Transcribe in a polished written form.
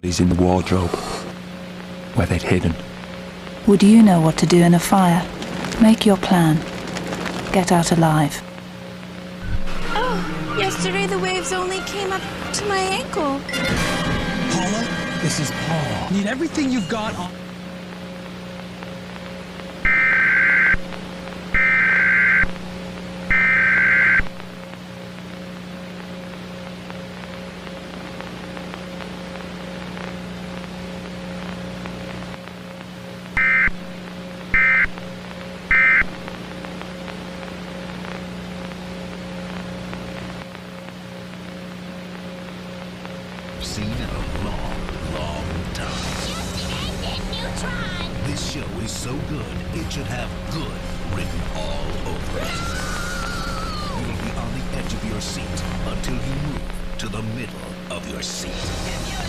is in the wardrobe, where they'd hidden. Would you know what to do in a fire? Make your plan. Get out alive. Oh, yesterday the waves only came up to my ankle. Paula, this is Paul. Need everything you've got on. Seen in a long, long time. This show is so good, it should have good written all over it. You'll be on the edge of your seat until you move to the middle of your seat.